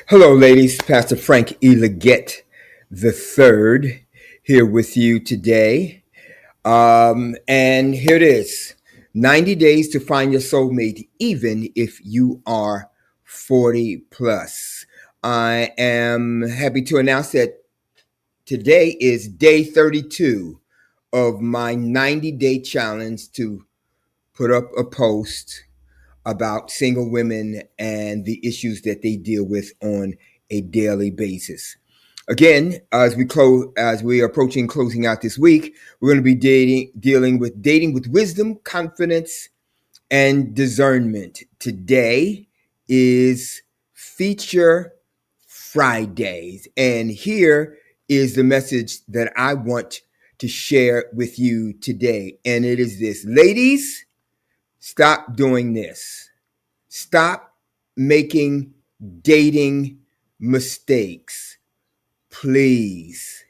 Hello, ladies. Pastor Frank E. Legette the third here with you today. And here it is 90 days to find your soulmate, even if you are 40 plus. I am happy to announce that today is day 32 of my 90-day challenge to put up a post about single women and the issues that they deal with on a daily basis. Again, as we are approaching closing out this week, we're going to be dealing with dating with wisdom, confidence, and discernment. Today is Feature Fridays, and here is the message that I want to share with you today. And it is this: ladies, stop doing this. Stop making dating mistakes. Please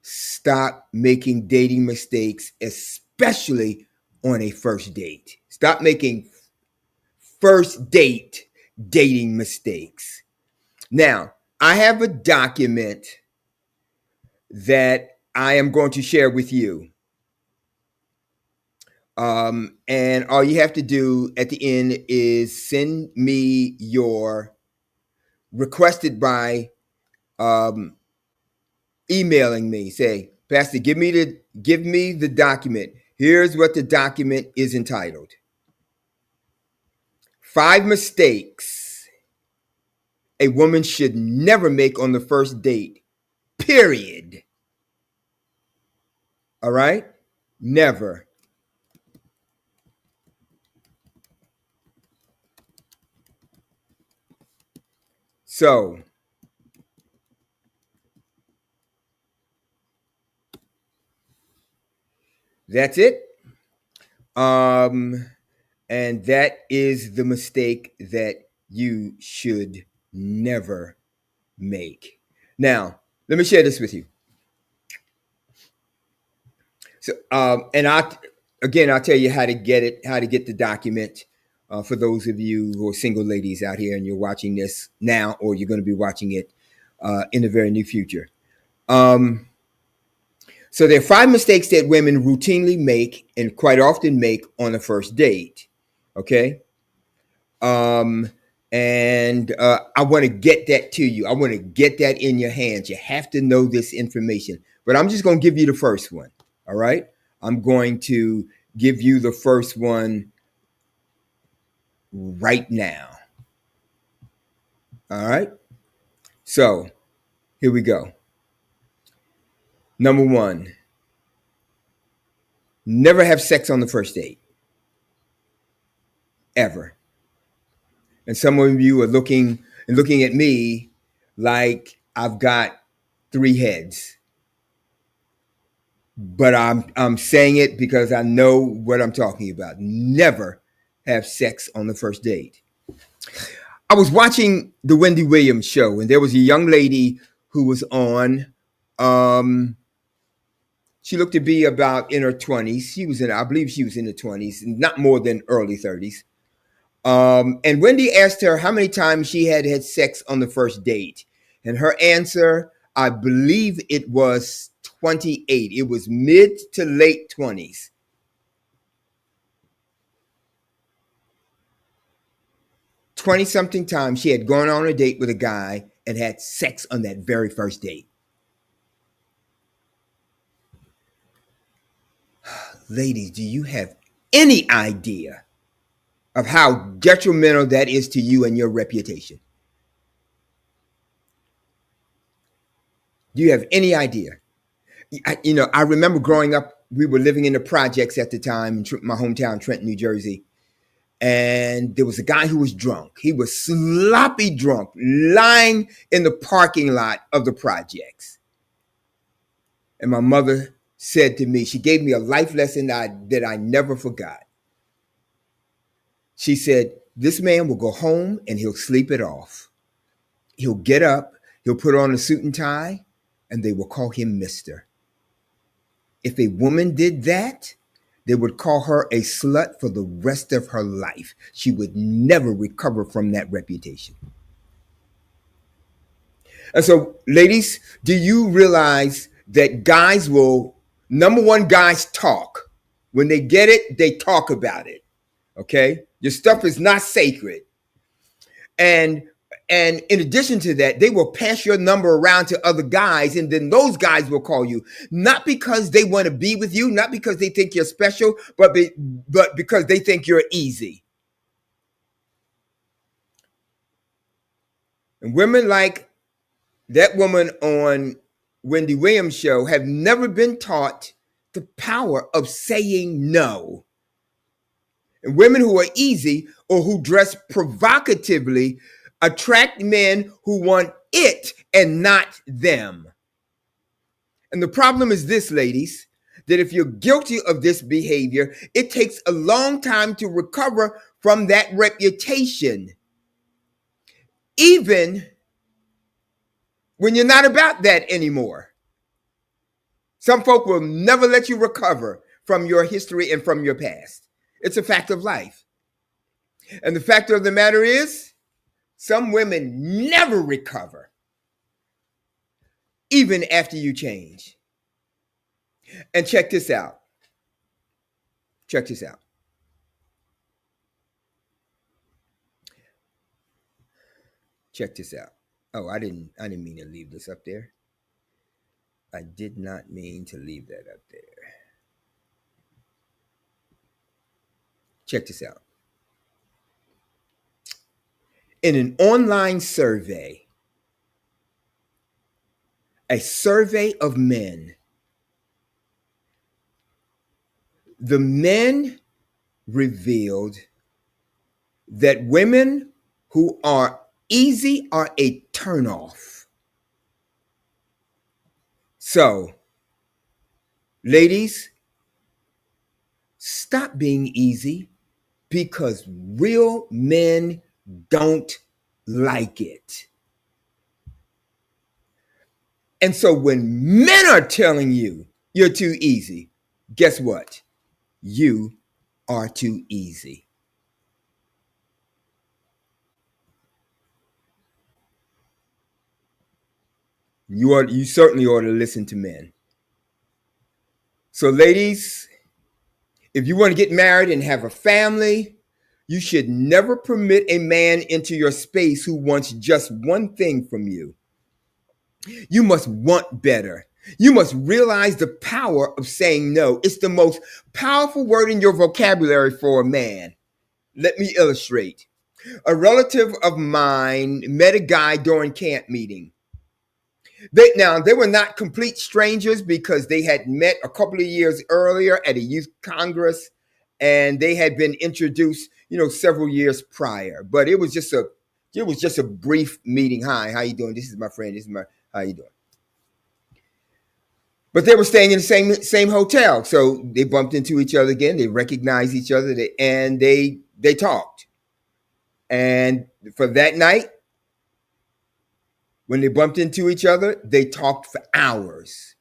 stop making dating mistakes, especially on a first date. Stop making first date dating mistakes. Now, I have a document that I am going to share with you. And all you have to do at the end is send me your requested by emailing me. Say, Pastor, give me the document. Here's what the document is entitled: 5 mistakes a woman should never make on the first date. Period. All right? Never. So, that's it. And that is the mistake that you should never make. Now, let me share this with you. So, I'll tell you how to get it, how to get the document. For those of you who are single ladies out here and you're watching this now, or you're going to be watching it in the very near future. So there are 5 mistakes that women routinely make and quite often make on a first date. Okay. I want to get that to you. I want to get that in your hands. You have to know this information. But I'm just going to give you the first one. All right. I'm going to give you the first one right now. All right. So here we go. Number 1, never have sex on the first date. Ever. And some of you are looking at me like I've got 3 heads. But I'm saying it because I know what I'm talking about. Never have sex on the first date. I was watching the Wendy Williams show, and there was a young lady who was on. She looked to be about in her 20s. I believe she was in the 20s, not more than early 30s. And Wendy asked her how many times she had sex on the first date. And her answer, I believe it was 28. It was mid to late 20s. Something times she had gone on a date with a guy and had sex on that very first date. Ladies, do you have any idea of how detrimental that is to you and your reputation? Do you have any idea? I remember growing up, we were living in the projects at the time in my hometown, Trenton, New Jersey. And there was a guy who was drunk. He was sloppy drunk, lying in the parking lot of the projects. And my mother said to me, she gave me a life lesson that I never forgot. She said, this man will go home and he'll sleep it off. He'll get up, he'll put on a suit and tie, and they will call him Mr. If a woman did that, they would call her a slut for the rest of her life. She would never recover from that reputation. And so, ladies, do you realize that guys will, number one, guys talk. When they get it, they talk about it. Okay? Your stuff is not sacred. And in addition to that, they will pass your number around to other guys, and then those guys will call you, not because they want to be with you, not because they think you're special, but because they think you're easy. And women like that woman on Wendy Williams' show have never been taught the power of saying no. And women who are easy or who dress provocatively attract men who want it and not them. And the problem is this, ladies, that if you're guilty of this behavior, it takes a long time to recover from that reputation, even when you're not about that anymore. Some folk will never let you recover from your history and from your past. It's a fact of life. And the fact of the matter is, some women never recover, even after you change. And check this out. Check this out. Check this out. Oh, I didn't mean to leave this up there. I did not mean to leave that up there. Check this out. In an online survey, a survey of men, the men revealed that women who are easy are a turnoff. So, ladies, stop being easy because real men don't like it. And so when men are telling you you're too easy, guess what? You are too easy. You certainly ought to listen to men. So, ladies, if you want to get married and have a family, you should never permit a man into your space who wants just one thing from you. You must want better. You must realize the power of saying no. It's the most powerful word in your vocabulary for a man. Let me illustrate. A relative of mine met a guy during camp meeting. They were not complete strangers because they had met a couple of years earlier at a youth congress, and they had been introduced, several years prior. But it was just a brief meeting. Hi, how you doing? This is my friend. How you doing? But they were staying in the same hotel, so they bumped into each other again. They recognized each other, and they talked. And for that night, when they bumped into each other, they talked for hours.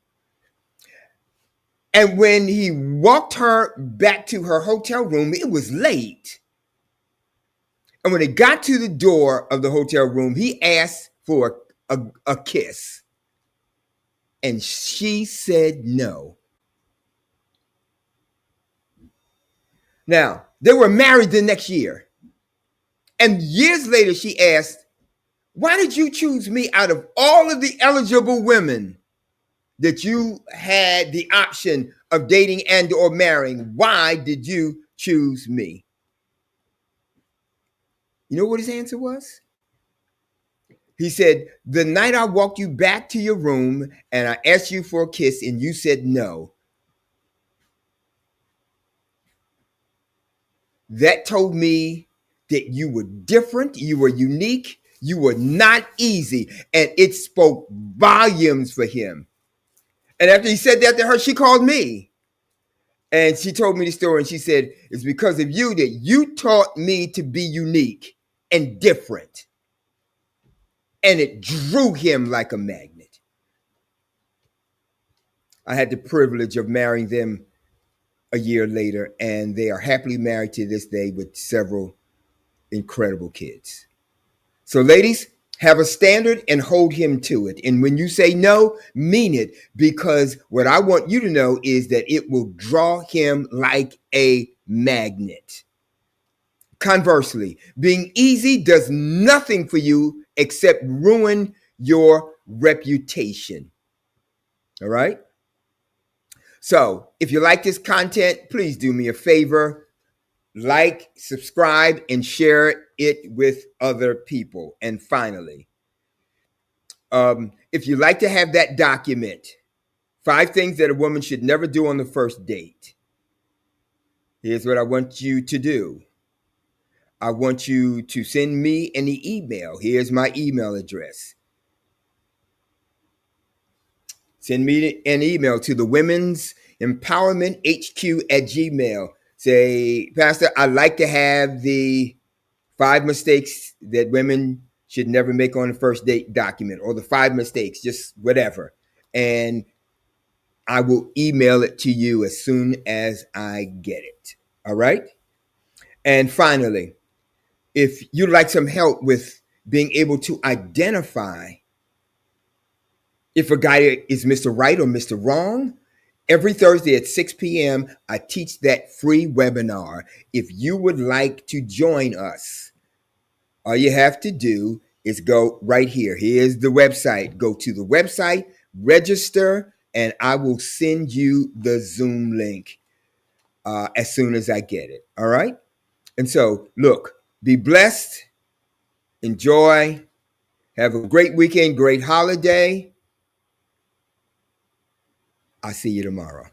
And when he walked her back to her hotel room, it was late. And when they got to the door of the hotel room, he asked for a kiss. And she said no. Now, they were married the next year. And years later, she asked, "Why did you choose me out of all of the eligible women that you had the option of dating and or marrying? Why did you choose me?" You know what his answer was? He said, "The night I walked you back to your room and I asked you for a kiss and you said no, that told me that you were different, you were unique, you were not easy." And it spoke volumes for him. And after he said that to her, she called me. And she told me the story, and she said, "It's because of you that you taught me to be unique and different." And it drew him like a magnet. I had the privilege of marrying them a year later, and they are happily married to this day with several incredible kids. So, ladies, Have a standard and hold him to it. And when you say no, mean it, because what I want you to know is that it will draw him like a magnet. Conversely, being easy does nothing for you except ruin your reputation. All right? So, if you like this content, please do me a favor, like, subscribe, and share it with other people. And finally, if you like to have that document, 5 things that a woman should never do on the first date, here's what I want you to do. I want you to send me an email. Here's my email address. Send me an email to the Women's Empowerment HQ at Gmail. Say, Pastor, I'd like to have the 5 mistakes that women should never make on the first date document, or the 5 mistakes, just whatever. And I will email it to you as soon as I get it. All right? And finally, if you'd like some help with being able to identify if a guy is Mr. Right or Mr. Wrong, every Thursday at 6 p.m., I teach that free webinar. If you would like to join us, all you have to do is go right here. Here's the website. Go to the website, register, and I will send you the Zoom link as soon as I get it. All right? And so, look, be blessed, enjoy, have a great weekend, great holiday. I'll see you tomorrow.